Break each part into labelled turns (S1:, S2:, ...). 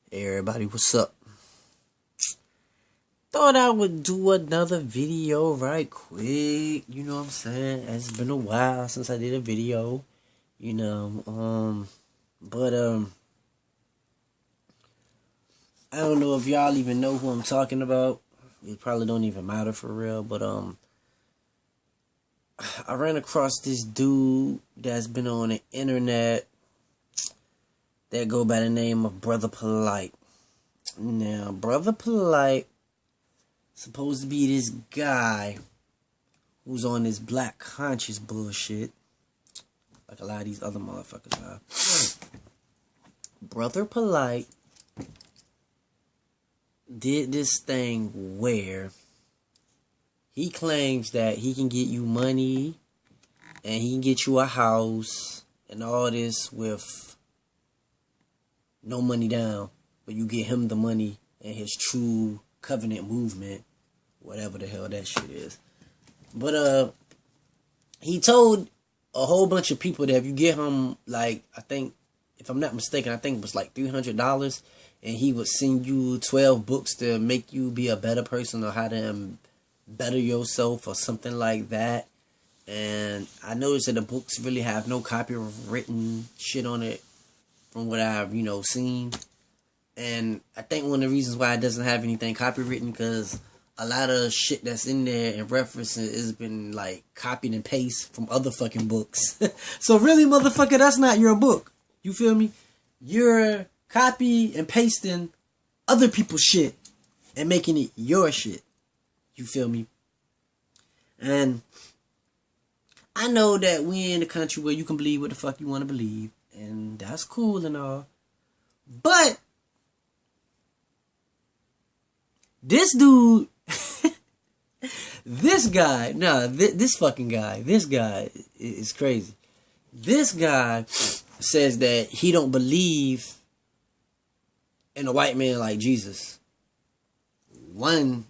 S1: Hey everybody, what's up? Thought I would do another video right quick. You know what I'm saying? It's been a while since I did a video. You know, but I don't know if y'all even know who I'm talking about. It probably don't even matter for real, but I ran across this dude that's been on the internet that go by the name of Brother Polite. Now, Brother Polite supposed to be this guy who's on this black conscious bullshit, like a lot of these other motherfuckers are. Brother Polite did this thing where he claims that he can get you money and he can get you a house and all this with no money down, but you get him the money and his true covenant movement, whatever the hell that shit is. But he told a whole bunch of people that if you get him, like, I think, if I'm not mistaken, I think it was like $300, and he would send you 12 books to make you be a better person or how to better yourself or something like that. And I noticed that the books really have no copywritten shit on it from what I've, seen. And I think one of the reasons why it doesn't have anything copywritten because a lot of shit that's in there and references has been like copied and pasted from other fucking books. So really, motherfucker, that's not your book. You feel me? You're copy and pasting other people's shit and making it your shit. You feel me? And I know that we're in a country where you can believe what the fuck you want to believe, and that's cool and all. But this dude, this guy is crazy. This guy says that he don't believe in a white man like Jesus. One,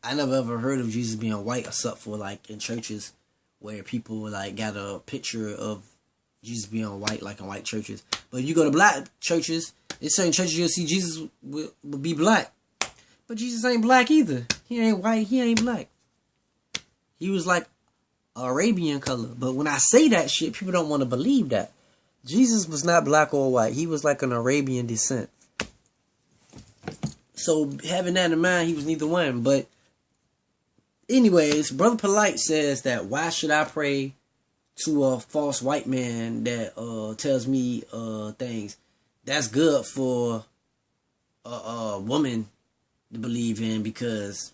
S1: I never ever heard of Jesus being white except for like in churches where people like got a picture of Jesus being white, like in white churches. But if you go to black churches, in certain churches you'll see Jesus will be black. But Jesus ain't black either. He ain't white, he ain't black. He was like Arabian color. But when I say that shit, people don't want to believe that. Jesus was not black or white. He was like an Arabian descent. So having that in mind, he was neither one. But anyways, Brother Polite says that why should I pray to a false white man that tells me things that's good for a woman to believe in because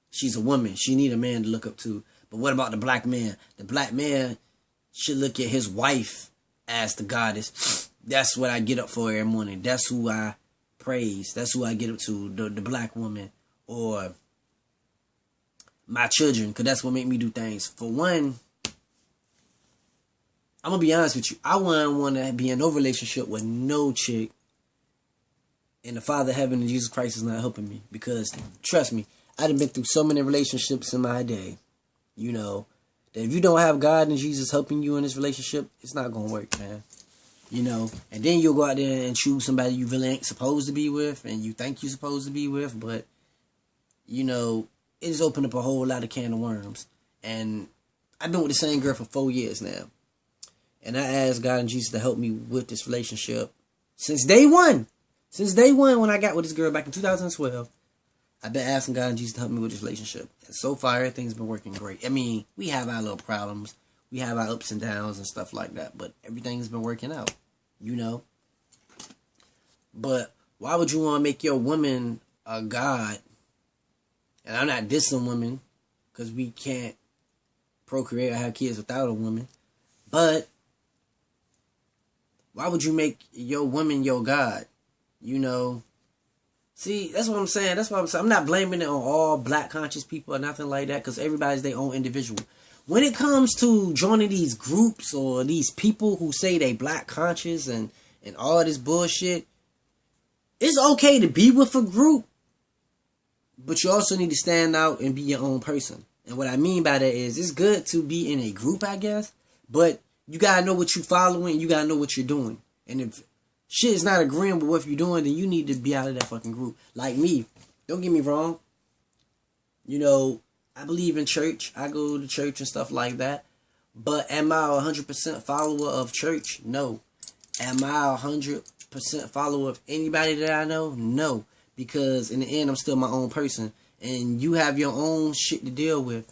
S1: she's a woman. She need a man to look up to. But what about the black man? The black man should look at his wife as the goddess. That's what I get up for every morning. That's who I praise. That's who I get up to. The black woman or my children, because that's what make me do things. For one, I'm going to be honest with you. I wouldn't want to be in no relationship with no chick and the Father of Heaven and Jesus Christ is not helping me. Because, trust me, I done been through so many relationships in my day, that if you don't have God and Jesus helping you in this relationship, it's not going to work, man. And then you'll go out there and choose somebody you really ain't supposed to be with and you think you're supposed to be with, but, it has opened up a whole lot of can of worms. And I've been with the same girl for 4 years now. And I asked God and Jesus to help me with this relationship since day one. Since day one when I got with this girl back in 2012, I've been asking God and Jesus to help me with this relationship. And so far, everything's been working great. I mean, we have our little problems. We have our ups and downs and stuff like that. But everything's been working out, But why would you want to make your woman a god? And I'm not dissing women because we can't procreate or have kids without a woman. But why would you make your woman your god? See, that's what I'm saying. That's what I'm saying. I'm not blaming it on all black conscious people or nothing like that because everybody's their own individual. When it comes to joining these groups or these people who say they black conscious and all this bullshit, it's okay to be with a group, but you also need to stand out and be your own person. And what I mean by that is it's good to be in a group, I guess, but you got to know what you're following. You got to know what you're doing. And if shit is not agreeing with what you're doing, then you need to be out of that fucking group. Like me, don't get me wrong. You know, I believe in church. I go to church and stuff like that. But am I a 100% follower of church? No. Am I a 100% follower of anybody that I know? No. Because in the end, I'm still my own person. And you have your own shit to deal with.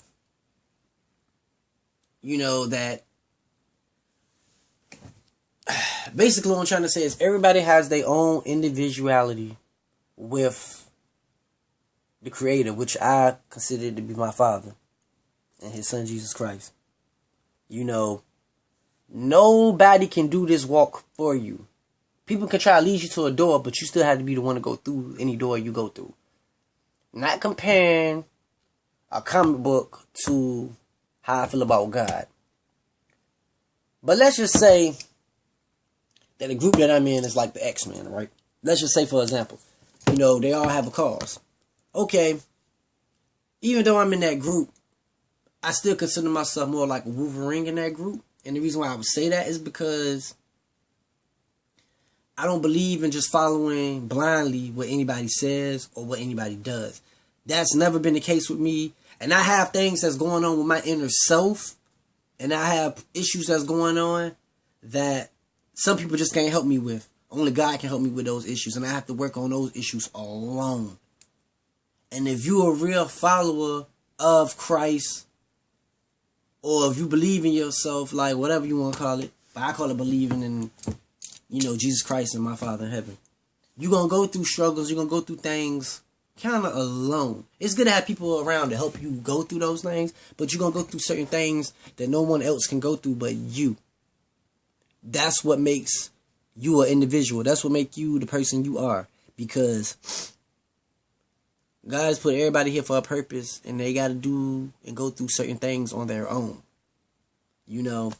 S1: You know, that basically what I'm trying to say is everybody has their own individuality with the Creator, which I consider to be my Father and His Son Jesus Christ. You know, nobody can do this walk for you. People can try to lead you to a door, but you still have to be the one to go through any door you go through. Not comparing a comic book to how I feel about God. But let's just say that the group that I'm in is like the X-Men, right? Let's just say, for example, you know, they all have a cause. Okay, even though I'm in that group, I still consider myself more like a Wolverine in that group. And the reason why I would say that is because I don't believe in just following blindly what anybody says or what anybody does. That's never been the case with me. And I have things that's going on with my inner self. And I have issues that's going on that some people just can't help me with. Only God can help me with those issues. And I have to work on those issues alone. And if you're a real follower of Christ, or if you believe in yourself, like whatever you want to call it, but I call it believing in, you know, Jesus Christ and my Father in heaven. You're going to go through struggles. You're going to go through things kind of alone. It's good to have people around to help you go through those things, but you're going to go through certain things that no one else can go through but you. That's what makes you an individual. That's what makes you the person you are, because God has put everybody here for a purpose, and they got to do and go through certain things on their own. You know,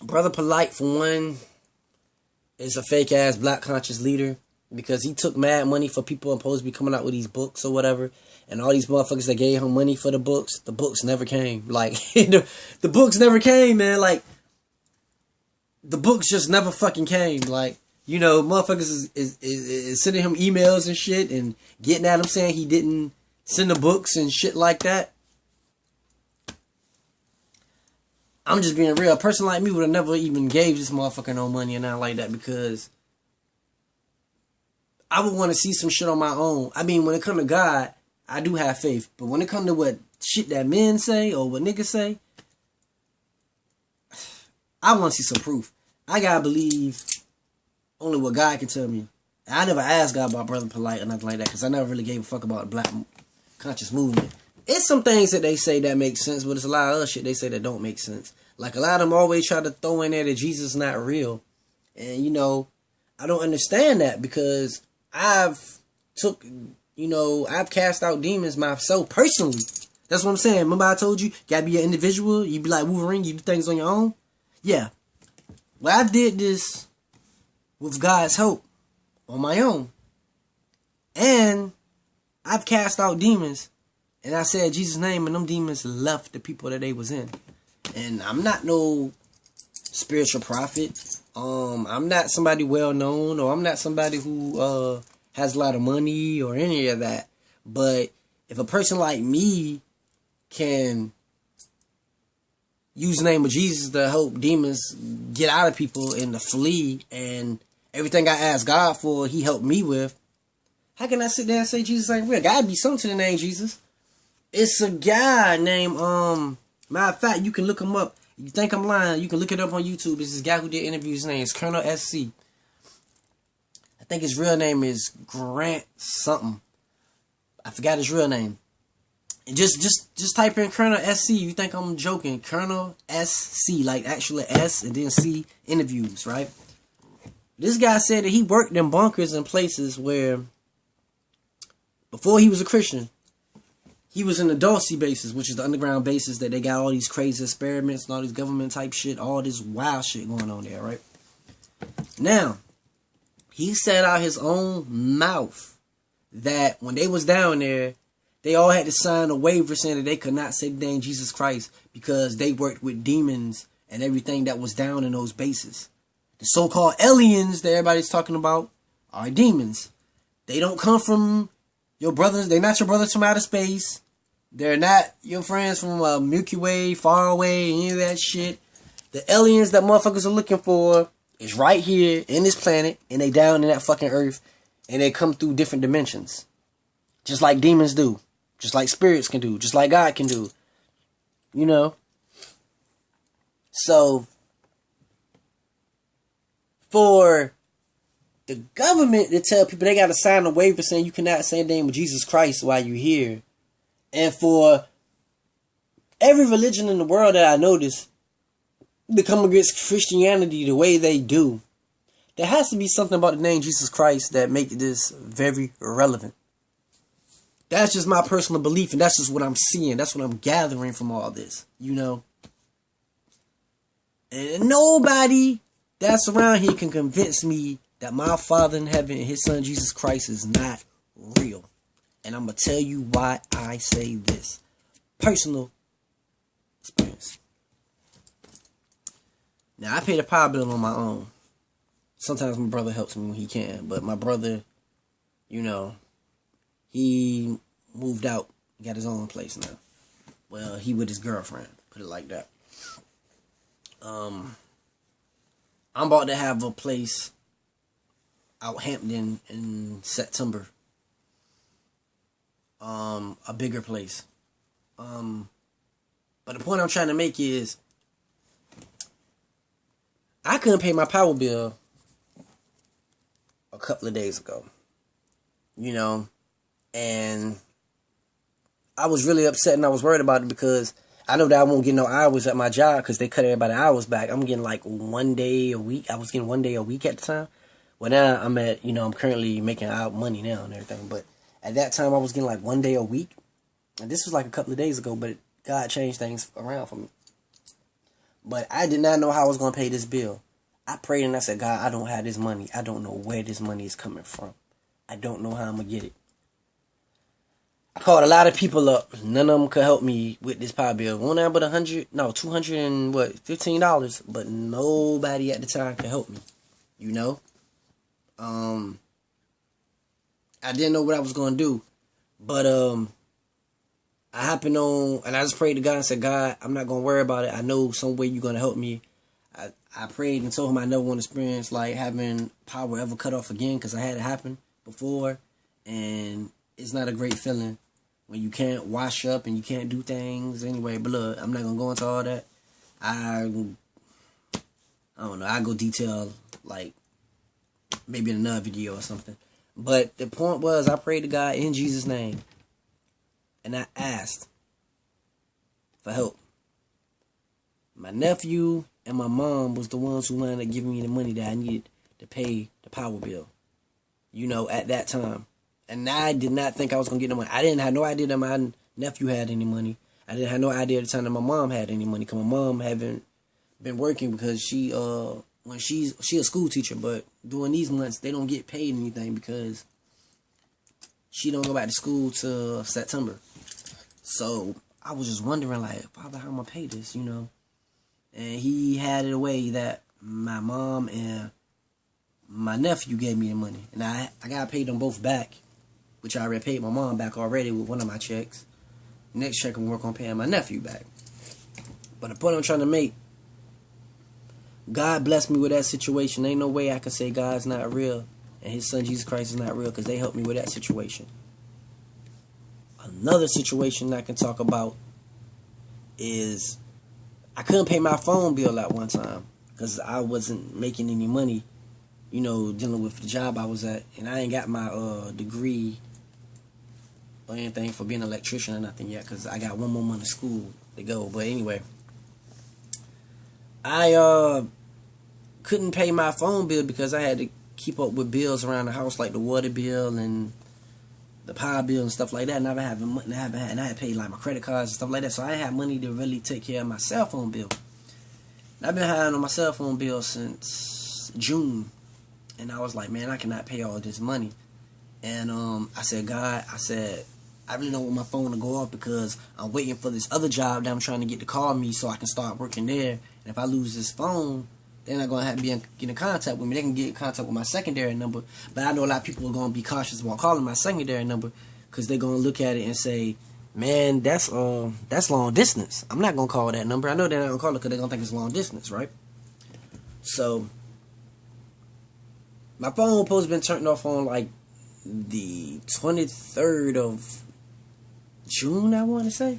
S1: Brother Polight, for one, is a fake-ass black conscious leader, because he took mad money for people supposed to be coming out with these books or whatever, and all these motherfuckers that gave him money for the books never came. Like, the books never came, man. Like, the books just never fucking came. Like, you know, motherfuckers is sending him emails and shit and getting at him saying he didn't send the books and shit like that. I'm just being real. A person like me would have never even gave this motherfucker no money and not like that, because I would want to see some shit on my own. I mean, when it comes to God, I do have faith. But when it comes to what shit that men say or what niggas say, I want to see some proof. I gotta believe only what God can tell me. I never asked God about Brother Polight or nothing like that, because I never really gave a fuck about the black conscious movement. It's some things that they say that make sense, but it's a lot of other shit they say that don't make sense. Like, a lot of them always try to throw in there that Jesus is not real. And, you know, I don't understand that, because I've cast out demons myself personally. That's what I'm saying. Remember I told you gotta be an individual? You be like Wolverine, you do things on your own? Yeah. Well, I did this with God's help on my own. And I've cast out demons. And I said Jesus' name, and them demons left the people that they was in. And I'm not no spiritual prophet. I'm not somebody well known, or I'm not somebody who has a lot of money or any of that. But if a person like me can use the name of Jesus to help demons get out of people and to flee, and everything I asked God for, He helped me with, how can I sit there and say Jesus ain't real? Gotta be something to the name Jesus. It's a guy named, matter of fact, you can look him up. You think I'm lying, you can look it up on YouTube. It's this guy who did interviews. His name is Colonel SC. I think his real name is Grant something. I forgot his real name. And just type in Colonel SC. You think I'm joking. Colonel SC, like actually S and then C interviews, right? This guy said that he worked in bunkers and places where, before he was a Christian, he was in the Dulce bases, which is the underground bases that they got all these crazy experiments and all these government type shit, all this wild shit going on there, right? Now, he said out his own mouth that when they was down there, they all had to sign a waiver saying that they could not say the name Jesus Christ because they worked with demons and everything that was down in those bases. The so-called aliens that everybody's talking about are demons. They don't come from your brothers. They're not your brothers from outer space. They're not your friends from Milky Way, far away, any of that shit. The aliens that motherfuckers are looking for is right here in this planet, and they down in that fucking earth, and they come through different dimensions. Just like demons do. Just like spirits can do. Just like God can do. You know? So, for the government to tell people they got to sign a waiver saying you cannot say the name of Jesus Christ while you're here, and for every religion in the world that I notice to come against Christianity the way they do, there has to be something about the name Jesus Christ that make this very relevant. That's just my personal belief, and that's just what I'm seeing. That's what I'm gathering from all this, you know. And nobody that's around here can convince me that my Father in heaven and his Son Jesus Christ is not real. And I'm going to tell you why I say this. Personal experience. Now, I pay the power bill on my own. Sometimes my brother helps me when he can. But my brother, you know, he moved out. He got his own place now. Well, he with his girlfriend. Put it like that. I'm about to have a place out Hampton in September. A bigger place. But the point I'm trying to make is I couldn't pay my power bill a couple of days ago. You know, and I was really upset and I was worried about it because I know that I won't get no hours at my job because they cut everybody hours back. I'm getting like 1 day a week. I was getting 1 day a week at the time. Well, now I'm at, you know, I'm currently making out money now and everything. But at that time, I was getting like 1 day a week. And this was like a couple of days ago, but God changed things around for me. But I did not know how I was going to pay this bill. I prayed and I said, God, I don't have this money. I don't know where this money is coming from. I don't know how I'm going to get it. I called a lot of people up. None of them could help me with this power bill. One out but $215, but nobody at the time could help me. You know? I didn't know what I was going to do. But I happened on, and I just prayed to God and said, God, I'm not going to worry about it. I know some way you're going to help me. I prayed and told him I never want to experience like having power ever cut off again because I had it happen before. And it's not a great feeling when you can't wash up and you can't do things anyway. But look, I'm not going to go into all that. I don't know. I'll go detail like maybe in another video or something. But the point was I prayed to God in Jesus' name. And I asked for help. My nephew and my mom was the ones who wound up giving me the money that I needed to pay the power bill. You know, at that time. And I did not think I was going to get no money. I didn't have no idea that my nephew had any money. I didn't have no idea at the time that my mom had any money. Because my mom haven't been working because she a school teacher. But during these months, they don't get paid anything because she don't go back to school till September. So I was just wondering, like, Father, how am I going to pay this, you know? And he had it a way that my mom and my nephew gave me the money. And I got paid them both back, which I already paid my mom back already with one of my checks. Next check I'm going to work on paying my nephew back. But the point I'm trying to make, God blessed me with that situation. Ain't no way I can say God's not real and his son Jesus Christ is not real because they helped me with that situation. Another situation I can talk about is I couldn't pay my phone bill at one time because I wasn't making any money, you know, dealing with the job I was at. And I ain't got my degree or anything for being an electrician or nothing yet because I got one more month of school to go. But anyway, I couldn't pay my phone bill because I had to keep up with bills around the house like the water bill and the power bill and stuff like that. And I had to pay like my credit cards and stuff like that. So I didn't have money to really take care of my cell phone bill. And I've been high on my cell phone bill since June. And I was like, man, I cannot pay all this money. And I said, God, I really don't want my phone to go off because I'm waiting for this other job that I'm trying to get to call me so I can start working there. And if I lose this phone, they're not gonna get in contact with me. They can get in contact with my secondary number, but I know a lot of people are gonna be cautious about calling my secondary number because they're gonna look at it and say, "Man, that's long distance. I'm not gonna call that number." I know they're not gonna call it because they're gonna think it's long distance, right? So my phone supposed to been turned off on like the 23rd of June, I want to say.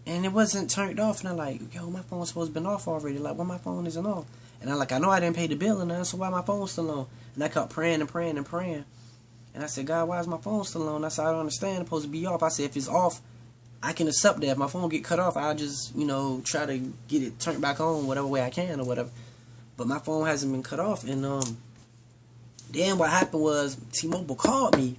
S1: And it wasn't turned off. And I'm like, yo, my phone's supposed to been off already. Like, why my phone isn't off? And I'm like, I know I didn't pay the bill and that, so why my phone's still on? And I kept praying and praying and praying. And I said, God, why is my phone still on? I said, I don't understand. It's supposed to be off. I said, if it's off, I can accept that. If my phone get cut off, I'll just, try to get it turned back on whatever way I can or whatever. But my phone hasn't been cut off. And then what happened was T-Mobile called me.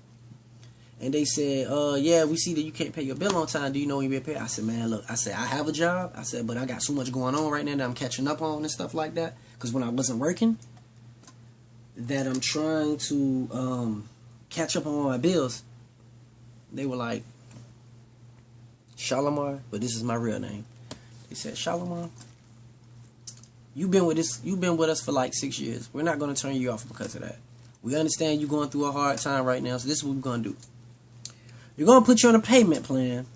S1: And they said, yeah, we see that you can't pay your bill on time. Do you know when you pay? I said, man, look, I said, I have a job. I said, but I got so much going on right now that I'm catching up on and stuff like that. Because when I wasn't working, that I'm trying to catch up on my bills. They were like, Shalimar, but this is my real name. They said, Shalimar, you've been with us for like 6 years. We're not going to turn you off because of that. We understand you're going through a hard time right now, so this is what we're going to do. You're going to put you on a payment plan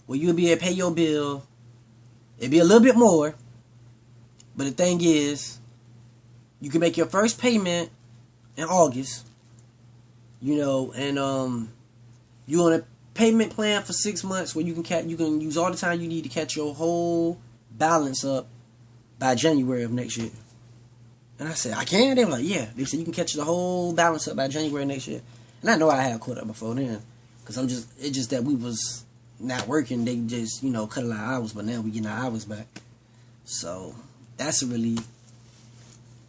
S1: where you'll be able to pay your bill. It'll be a little bit more. But the thing is, you can make your first payment in August. And you're on a payment plan for 6 months where you can use all the time you need to catch your whole balance up by January of next year. And I said, I can? They were like, yeah. They said you can catch the whole balance up by January next year. And I know I had caught up before then. Because it's just that we was not working. They just, cut a lot of hours. But now we getting our hours back. So, that's a relief.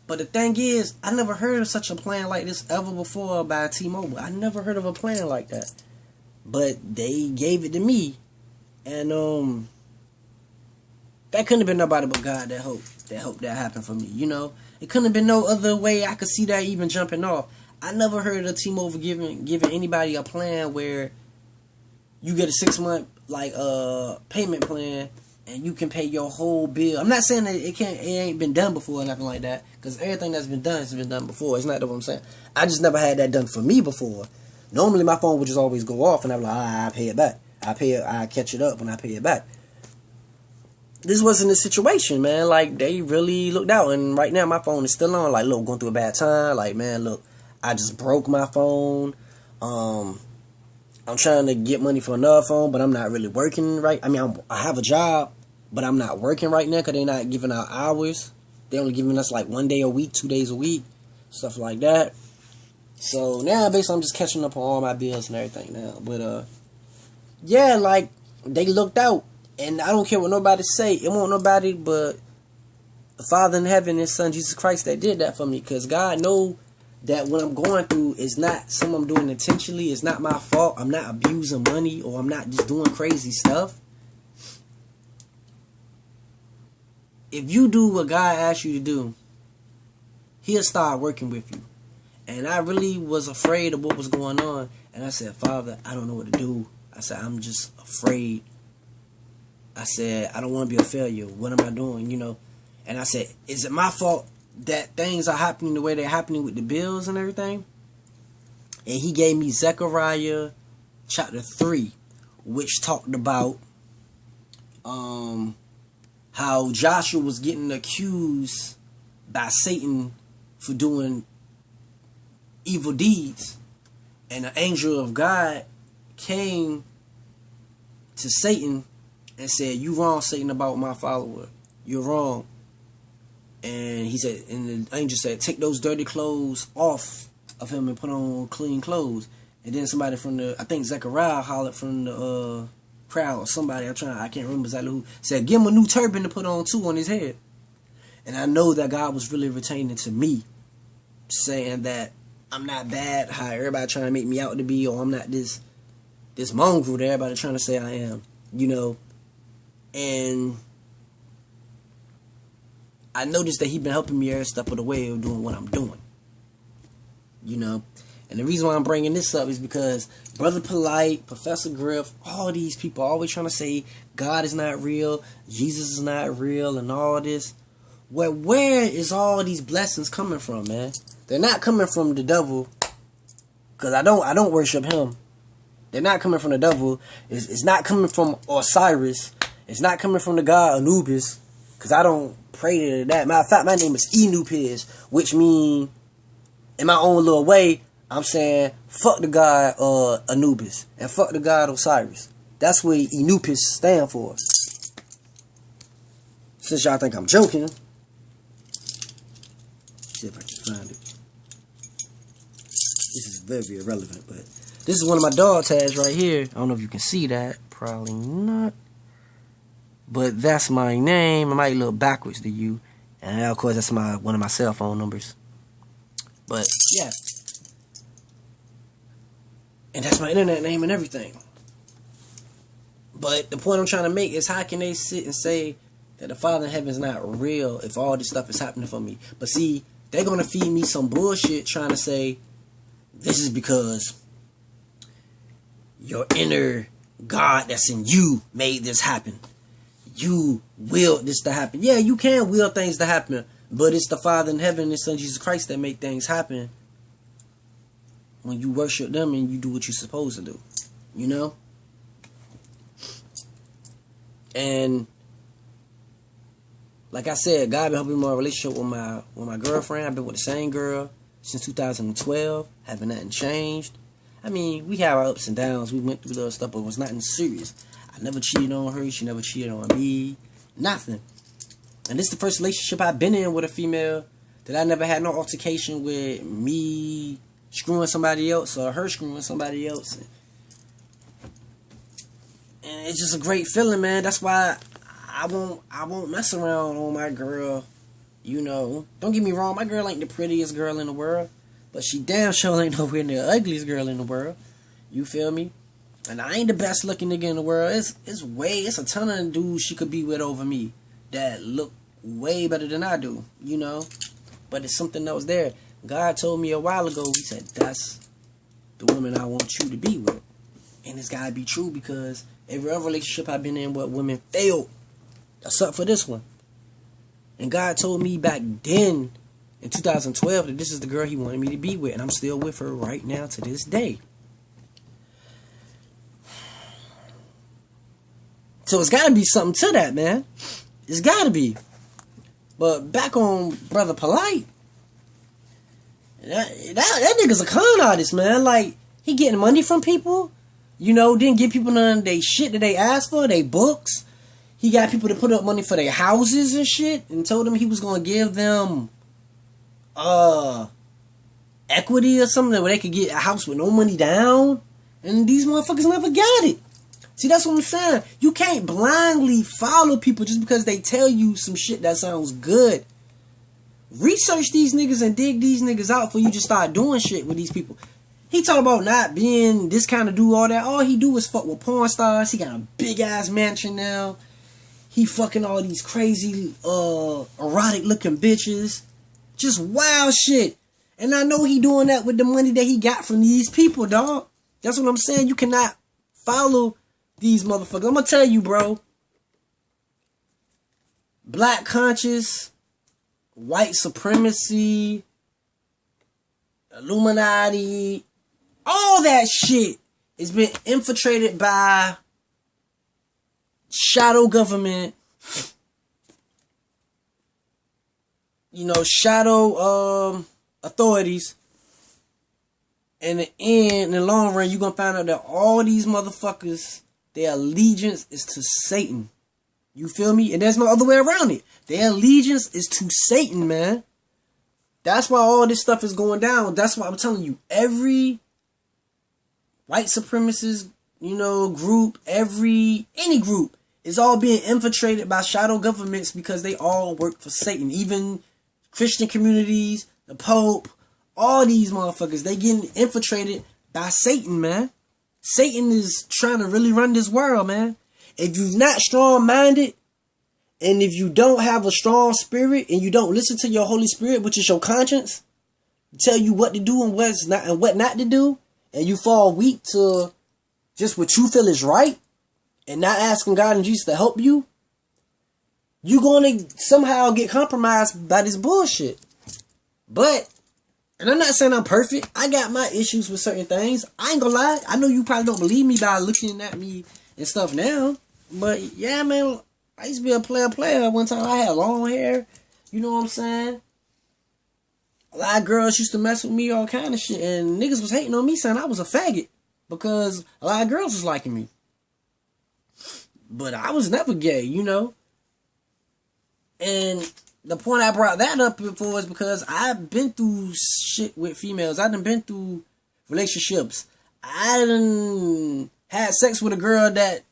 S1: But the thing is, I never heard of such a plan like this ever before by T-Mobile. I never heard of a plan like that. But they gave it to me. And, that couldn't have been nobody but God that helped that happen for me, It couldn't have been no other way I could see that even jumping off. I never heard of T-Mobile giving anybody a plan where you get a 6-month payment plan and you can pay your whole bill. I'm not saying that it ain't been done before or nothing like that, because everything that's been done has been done before. It's not what I'm saying. I just never had that done for me before. Normally my phone would just always go off and I'm like, I pay it back. I catch it up when I pay it back. This wasn't a situation, man. Like, they really looked out. And right now, my phone is still on. Like, look, going through a bad time. Like, man, look, I just broke my phone. I'm trying to get money for another phone, but I'm not really working right. I mean, I have a job, but I'm not working right now because they're not giving out hours. They're only giving us, like, 1 day a week, 2 days a week, stuff like that. So, now, basically, I'm just catching up on all my bills and everything now. But, yeah, like, they looked out. And I don't care what nobody say. It won't nobody but the Father in heaven and His Son Jesus Christ that did that for me. Because God know that what I'm going through is not something I'm doing intentionally. It's not my fault. I'm not abusing money or I'm not just doing crazy stuff. If you do what God asks you to do, He'll start working with you. And I really was afraid of what was going on. And I said, Father, I don't know what to do. I said, I'm just afraid. I said, I don't want to be a failure. What am I doing, And I said, is it my fault that things are happening the way they're happening with the bills and everything? And He gave me Zechariah chapter 3, which talked about how Joshua was getting accused by Satan for doing evil deeds. And the angel of God came to Satan and said, you wrong, Satan, about my follower. You're wrong. And he said, and the angel said, take those dirty clothes off of him and put on clean clothes. And then somebody from I think Zechariah hollered from the crowd or somebody, I can't remember exactly who, said, give him a new turban to put on too on his head. And I know that God was really retaining to me, saying that I'm not bad, how everybody trying to make me out to be, or I'm not this mongrel that everybody trying to say I am, And I noticed that He been helping me every step of the way of doing what I'm doing. And the reason why I'm bringing this up is because Brother Polite, Professor Griff, all these people always trying to say God is not real, Jesus is not real, and all this. where is all these blessings coming from, man? They're not coming from the devil, because I don't worship him. They're not coming from the devil. It's not coming from Osiris. It's not coming from the god Anubis, because I don't pray to that. Matter of fact, my name is Enupis, which means, in my own little way, I'm saying, fuck the god Anubis, and fuck the god Osiris. That's what Enupis stand for. Since y'all think I'm joking, see if I can find it. This is very irrelevant, but this is one of my dog tags right here. I don't know if you can see that. Probably not. But that's my name. It might look backwards to you. And of course, that's one of my cell phone numbers. But yeah. And that's my internet name and everything. But the point I'm trying to make is, how can they sit and say that the Father in heaven is not real if all this stuff is happening for me? But see, they're going to feed me some bullshit trying to say, this is because your inner God that's in you made this happen. You willed this to happen. Yeah, you can will things to happen, but it's the Father in heaven and His Son Jesus Christ that make things happen when you worship them and you do what you're supposed to do. You know? And like I said, God been helping me in my relationship with my girlfriend. I've been with the same girl since 2012. Haven't nothing changed. I mean, we have our ups and downs. We went through little stuff, but it was nothing serious. I never cheated on her. She never cheated on me. Nothing. And this is the first relationship I've been in with a female that I never had no altercation with me screwing somebody else or her screwing somebody else. And it's just a great feeling, man. That's why I won't mess around on my girl. You know, don't get me wrong, my girl ain't the prettiest girl in the world, but she damn sure ain't nowhere near the ugliest girl in the world. You feel me? And I ain't the best looking nigga in the world. It's a ton of dudes she could be with over me that look way better than I do, you know? But it's something else there. God told me a while ago, He said, that's the woman I want you to be with. And it's gotta be true, because every other relationship I've been in with women failed, except for this one. And God told me back then, in 2012, that this is the girl He wanted me to be with. And I'm still with her right now to this day. So it's got to be something to that, man. It's got to be. But back on Brother Polite, that nigga's a con artist, man. Like, he getting money from people, you know, didn't give people none of they shit that they asked for, they books. He got people to put up money for their houses and shit, and told them he was going to give them equity or something where they could get a house with no money down. And these motherfuckers never got it. See, that's what I'm saying. You can't blindly follow people just because they tell you some shit that sounds good. Research these niggas and dig these niggas out before you just start doing shit with these people. He talk about not being this kind of dude, all that. All he do is fuck with porn stars. He got a big ass mansion now. He fucking all these crazy, erotic looking bitches. Just wild shit. And I know he doing that with the money that he got from these people, dog. That's what I'm saying. You cannot follow these motherfuckers. I'm gonna tell you, bro. Black conscious, white supremacy, Illuminati, all that shit has been infiltrated by shadow government, you know, shadow authorities. And in the long run, you're gonna find out that all these motherfuckers, their allegiance is to Satan. You feel me? And there's no other way around it. Their allegiance is to Satan, man. That's why all this stuff is going down. That's why I'm telling you, every white supremacist, you know, group, any group is all being infiltrated by shadow governments because they all work for Satan. Even Christian communities, the Pope, all these motherfuckers, they getting infiltrated by Satan, man. Satan is trying to really run this world, man. If you're not strong-minded, and if you don't have a strong spirit, and you don't listen to your Holy Spirit, which is your conscience, tell you what to do and what not to do, and you fall weak to just what you feel is right, and not asking God and Jesus to help you, you gonna somehow get compromised by this bullshit. But, and I'm not saying I'm perfect. I got my issues with certain things. I ain't gonna lie. I know you probably don't believe me by looking at me and stuff now. But yeah, man, I used to be a player. One time I had long hair. You know what I'm saying? A lot of girls used to mess with me, all kind of shit. And niggas was hating on me saying I was a faggot. Because a lot of girls was liking me. But I was never gay, you know? And the point I brought that up before is because I've been through shit with females. I done been through relationships. I done had sex with a girl that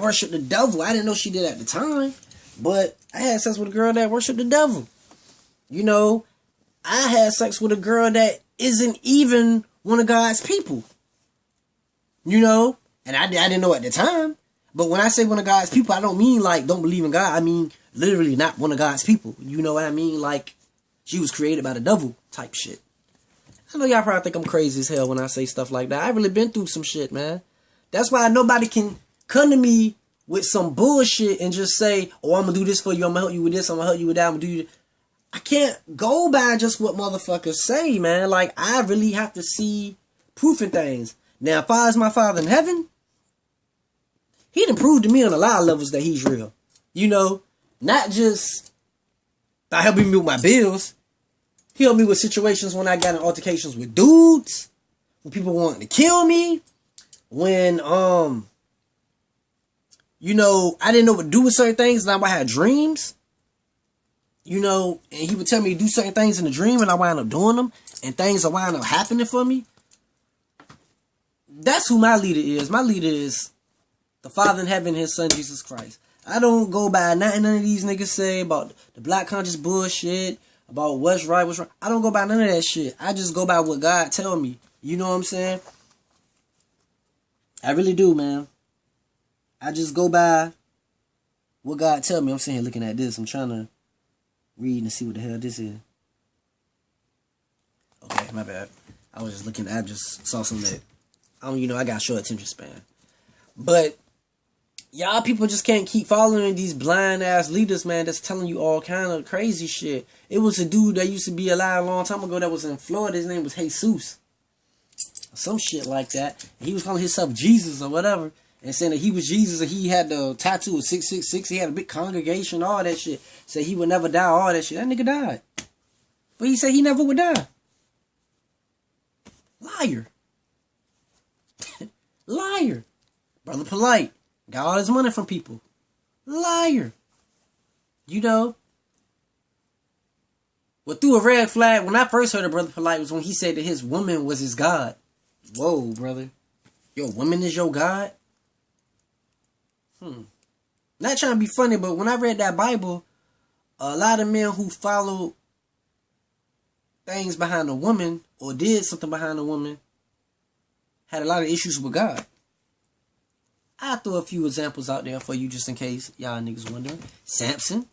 S1: worshiped the devil. I didn't know she did at the time. But I had sex with a girl that worshiped the devil. You know, I had sex with a girl that isn't even one of God's people. You know? And I didn't know at the time. But when I say one of God's people, I don't mean like don't believe in God. I mean literally not one of God's people. You know what I mean? Like she was created by the devil type shit. I know y'all probably think I'm crazy as hell when I say stuff like that. I've really been through some shit, man. That's why nobody can come to me with some bullshit and just say, oh, I'm going to do this for you. I'm going to help you with this. I'm going to help you with that. I'm going to do this. I can't go by just what motherfuckers say, man. Like, I really have to see proof in things. Now, if I was my Father in heaven, he done proved to me on a lot of levels that he's real. You know, not just by helping me with my bills. He helped me with situations when I got in altercations with dudes, when people wanted to kill me, when, you know, I didn't know what to do with certain things, and I had dreams, you know, and he would tell me to do certain things in the dream, and I wound up doing them, and things are wound up happening for me. That's who my leader is. My leader is the Father in heaven, his son, Jesus Christ. I don't go by nothing none of these niggas say about the black conscious bullshit, about what's right, what's wrong. I don't go by none of that shit. I just go by what God tell me. You know what I'm saying? I really do, man. I just go by what God tell me. I'm sitting here looking at this. I'm trying to read and see what the hell this is. Okay, my bad. I was just looking. I just saw something that, you know, I got short attention span. But y'all people just can't keep following these blind ass leaders, man, that's telling you all kind of crazy shit. It was a dude that used to be alive a long time ago that was in Florida. His name was Jesus. Some shit like that. And he was calling himself Jesus or whatever. And saying that he was Jesus and he had the tattoo of 666. He had a big congregation, all that shit. Said he would never die, all that shit. That nigga died. But he said he never would die. Liar. Liar. Brother Polite. Got all his money from people. Liar. You know. What threw a red flag when I first heard of Brother Polite was when he said that his woman was his God. Whoa, brother. Your woman is your God? Not trying to be funny, but when I read that Bible, a lot of men who followed things behind a woman or did something behind a woman had a lot of issues with God. I'll throw a few examples out there for you just in case y'all niggas wondering. Samson.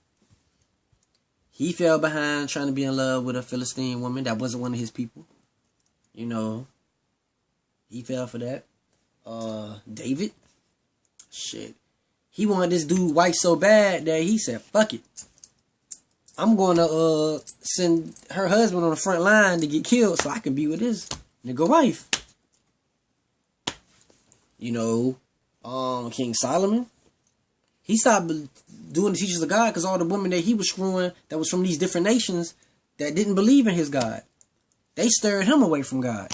S1: He fell behind trying to be in love with a Philistine woman that wasn't one of his people. You know. He fell for that. David. Shit. He wanted this dude wife so bad that he said, fuck it. I'm going to send her husband on the front line to get killed so I can be with his nigga wife. You know, King Solomon. He stopped doing the teachings of God because all the women that he was screwing that was from these different nations that didn't believe in his God, they stirred him away from God.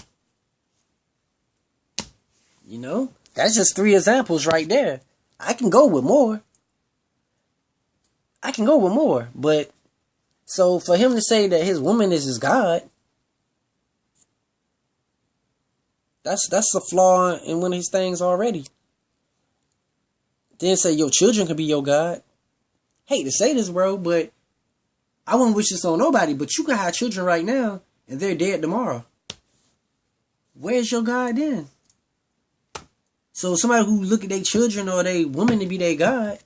S1: You know, that's just 3 examples right there. I can go with more. But so for him to say that his woman is his God, that's a flaw in one of his things already. Then say your children can be your God. Hate to say this, bro, but I wouldn't wish this on nobody, but you can have children right now and they're dead tomorrow. Where's your God then? So somebody who look at their children or their woman to be their God,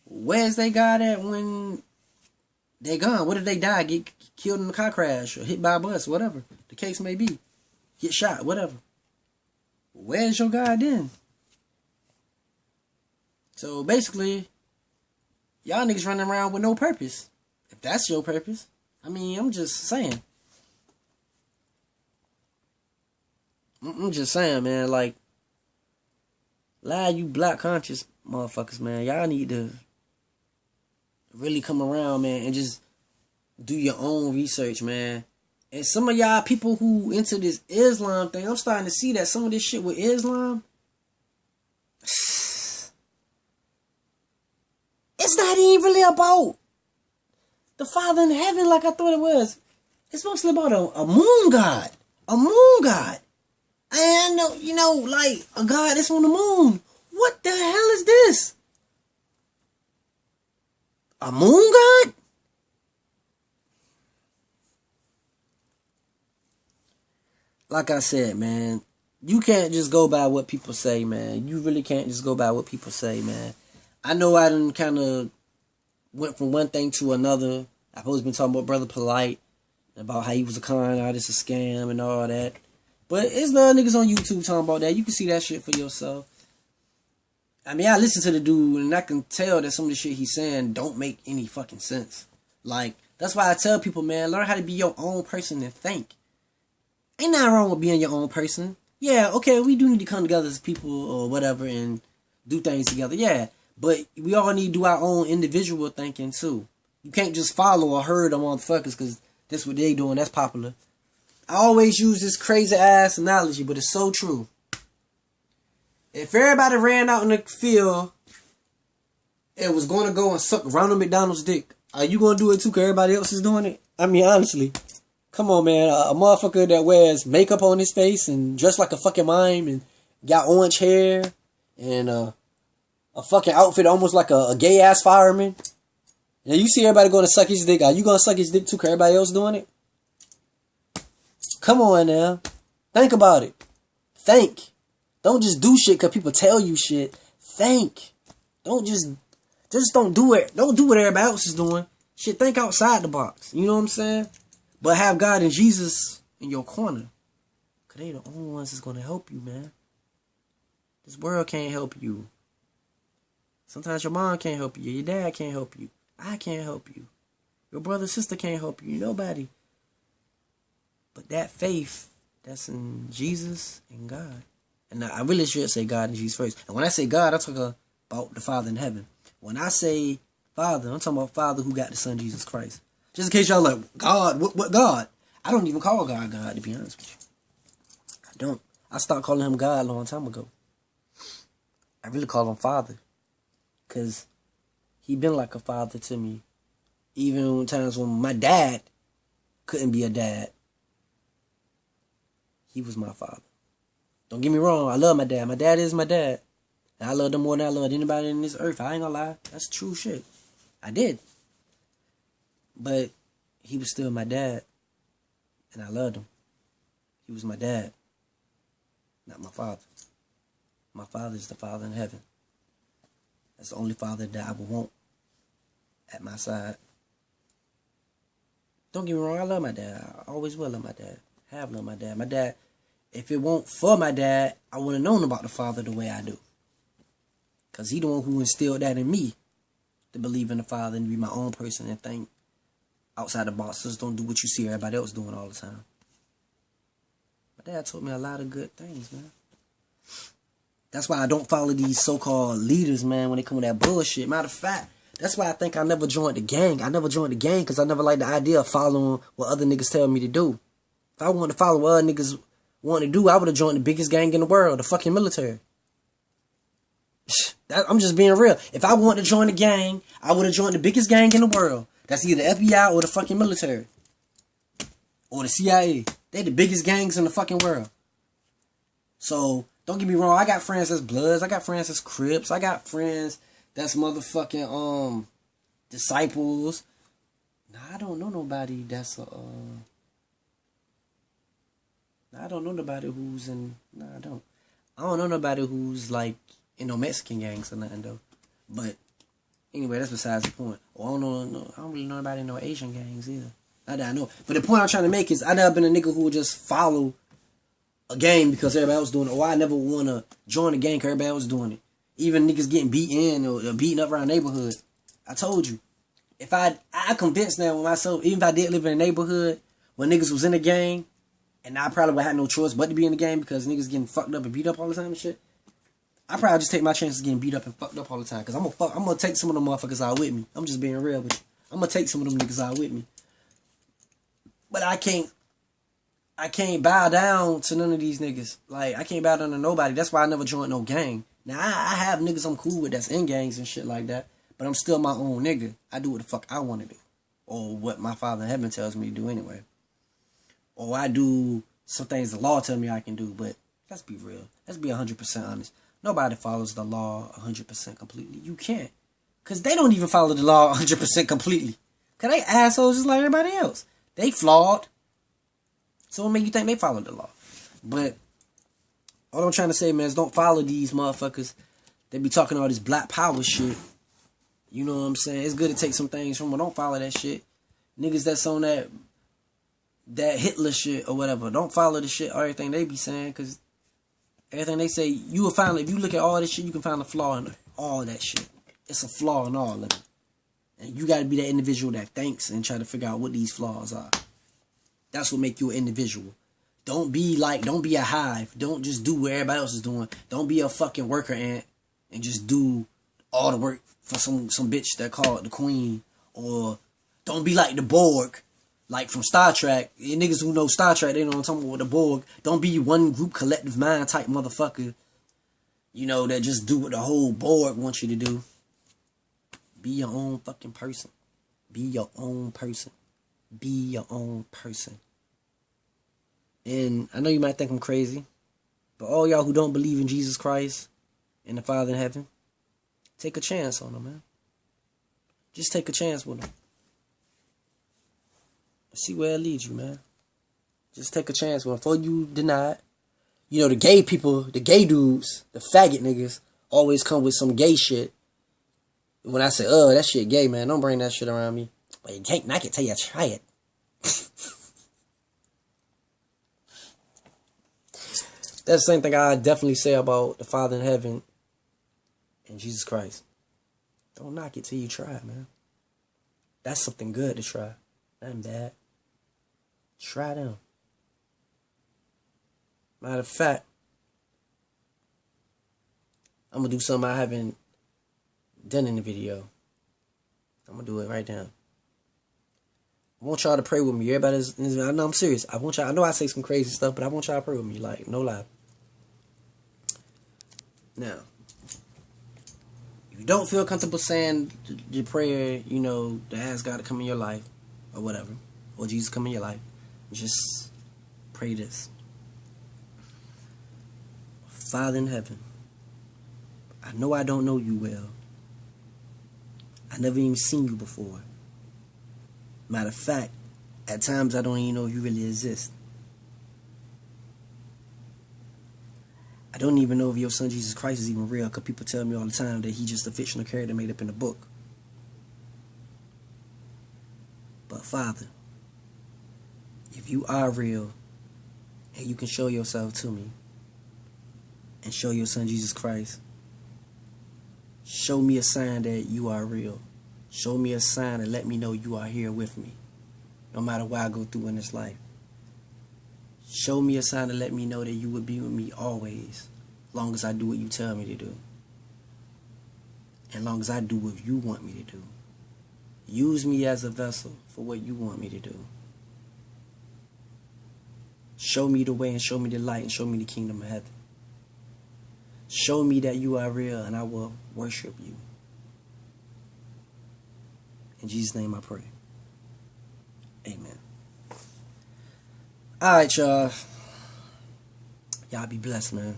S1: where's their God at when they're gone? What if they die, get killed in a car crash or hit by a bus, whatever the case may be, get shot, whatever. Where's your God then? So basically, y'all niggas running around with no purpose. If that's your purpose. I mean, I'm just saying. I'm just saying, man. Like, a lot of you black conscious motherfuckers, man. Y'all need to really come around, man, and just do your own research, man. And some of y'all people who into this Islam thing, I'm starting to see that some of this shit with Islam, it's not even really about the Father in heaven like I thought it was. It's mostly about a moon god. A moon god. And like a god that's on the moon. What the hell is this? A moon god? Like I said, man, you can't just go by what people say, man. You really can't just go by what people say, man. I know I done kind of went from one thing to another. I've always been talking about Brother Polite, about how he was a con artist, a scam, and all that. But it's not niggas on YouTube talking about that. You can see that shit for yourself. I mean, I listen to the dude, and I can tell that some of the shit he's saying don't make any fucking sense. Like, that's why I tell people, man, learn how to be your own person and think. Ain't nothing wrong with being your own person. Yeah, okay, we do need to come together as people or whatever and do things together. Yeah, but we all need to do our own individual thinking too. You can't just follow a herd of motherfuckers because that's what they doing. That's popular. I always use this crazy ass analogy, but it's so true. If everybody ran out in the field and was going to go and suck Ronald McDonald's dick, are you going to do it too because everybody else is doing it? I mean, honestly. Come on, man. A motherfucker that wears makeup on his face and dressed like a fucking mime and got orange hair and a fucking outfit almost like a gay-ass fireman. Now, you see everybody going to suck his dick. Are you going to suck his dick too because everybody else doing it? Come on now. Think about it. Think. Don't just do shit because people tell you shit. Think. Don't just don't do it. Don't do what everybody else is doing. Shit, think outside the box. You know what I'm saying? But have God and Jesus in your corner. Because they the only ones that's going to help you, man. This world can't help you. Sometimes your mom can't help you. Your dad can't help you. I can't help you. Your brother, sister can't help you. Nobody. But that faith that's in Jesus and God. And I really should say God and Jesus first. And when I say God, I'm talking about the Father in heaven. When I say Father, I'm talking about Father who got the Son, Jesus Christ. Just in case y'all like, God, what God? I don't even call God God, to be honest with you. I don't. I stopped calling him God a long time ago. I really call him Father. Because he been like a father to me. Even times when my dad couldn't be a dad. He was my father. Don't get me wrong, I love my dad. My dad is my dad. And I love him more than I love anybody in this earth. I ain't gonna lie. That's true shit. I did. But he was still my dad. And I loved him. He was my dad. Not my father. My father is the Father in heaven. That's the only father that I would want at my side. Don't get me wrong, I love my dad. I always will love my dad. I have loved my dad. My dad, if it weren't for my dad, I wouldn't have known about the Father the way I do. Because he the one who instilled that in me. To believe in the Father and be my own person and think outside the box. Just don't do what you see everybody else doing all the time. My dad taught me a lot of good things, man. That's why I don't follow these so-called leaders, man, when they come with that bullshit. Matter of fact, that's why I think I never joined the gang. I never joined the gang because I never liked the idea of following what other niggas tell me to do. If I wanted to follow what other niggas want to do, I would have joined the biggest gang in the world, the fucking military. I'm just being real. If I wanted to join the gang, I would have joined the biggest gang in the world. That's either FBI or the fucking military. Or the CIA. They the biggest gangs in the fucking world. So, don't get me wrong. I got friends that's Bloods. I got friends that's Crips. I got friends that's motherfucking, disciples. Nah, I don't know nobody that's I don't know nobody who's in... Nah, I don't. I don't know nobody who's, like, in no Mexican gangs or nothing, though. But, anyway, that's besides the point. Or I don't really know nobody in no Asian gangs, either. Not that I know. But the point I'm trying to make is, I never been a nigga who would just follow a gang because everybody else doing it. Or I never want to join a gang because everybody else doing it. Even niggas getting beaten or beating up around the neighborhood. I told you. If I convinced that with myself, even if I did live in a neighborhood where niggas was in the gang, and I probably would have no choice but to be in the game because niggas getting fucked up and beat up all the time and shit, I probably just take my chances getting beat up and fucked up all the time. Because I'm gonna take some of them motherfuckers out with me. I'm just being real with you. I'm gonna take some of them niggas out with me. But I can't bow down to none of these niggas. Like, I can't bow down to nobody. That's why I never joined no gang. Now, I have niggas I'm cool with that's in gangs and shit like that. But I'm still my own nigga. I do what the fuck I want to do. Or what my Father in Heaven tells me to do anyway. Or I do some things the law tell me I can do. But let's be real. Let's be 100% honest. Nobody follows the law 100% completely. You can't. Because they don't even follow the law 100% completely. Because they assholes just like everybody else. They flawed. So what make you think they follow the law? But all I'm trying to say, man, is don't follow these motherfuckers. They be talking all this black power shit. You know what I'm saying? It's good to take some things from them. Don't follow that shit. Niggas that's on that Hitler shit or whatever. Don't follow the shit or everything they be saying. Because everything they say, you will find, if you look at all this shit, you can find a flaw in all that shit. It's a flaw in all of it. And you got to be that individual that thinks and try to figure out what these flaws are. That's what make you an individual. Don't be a hive. Don't just do what everybody else is doing. Don't be a fucking worker ant and just do all the work for some bitch that called the queen. Or don't be like the Borg, like from Star Trek. You niggas who know Star Trek, they know what I'm talking about with the Borg. Don't be one group collective mind type motherfucker, you know, that just do what the whole Borg wants you to do. Be your own fucking person. Be your own person. Be your own person. And I know you might think I'm crazy, but all y'all who don't believe in Jesus Christ and the Father in heaven, take a chance on them, man. Just take a chance with them. See where it leads you, man. Just take a chance with them before you deny it. You know, the gay people, the gay dudes, the faggot niggas, always come with some gay shit. When I say, oh, that shit gay, man, don't bring that shit around me. But you can't, I can tell you, try it. That's the same thing I definitely say about the Father in heaven and Jesus Christ. Don't knock it till you try it, man. That's something good to try. Nothing bad. Try them. Matter of fact, I'm going to do something I haven't done in the video. I'm going to do it right now. I want y'all to pray with me. Everybody's, I know I'm serious. I know I say some crazy stuff, but I want y'all to pray with me. Like, no lie. Now, if you don't feel comfortable saying your prayer, you know, to ask God to come in your life, or whatever, or Jesus come in your life, just pray this. Father in heaven, I know I don't know you well. I never even seen you before. Matter of fact, at times I don't even know you really exist. I don't even know if your son Jesus Christ is even real, because people tell me all the time that he's just a fictional character made up in a book. But Father, if you are real and you can show yourself to me and show your son Jesus Christ, show me a sign that you are real. Show me a sign and let me know you are here with me, no matter what I go through in this life. Show me a sign to let me know that you will be with me always, as long as I do what you tell me to do. And as long as I do what you want me to do. Use me as a vessel for what you want me to do. Show me the way and show me the light and show me the kingdom of heaven. Show me that you are real and I will worship you. In Jesus' name I pray. Amen. Alright, y'all. Y'all be blessed, man.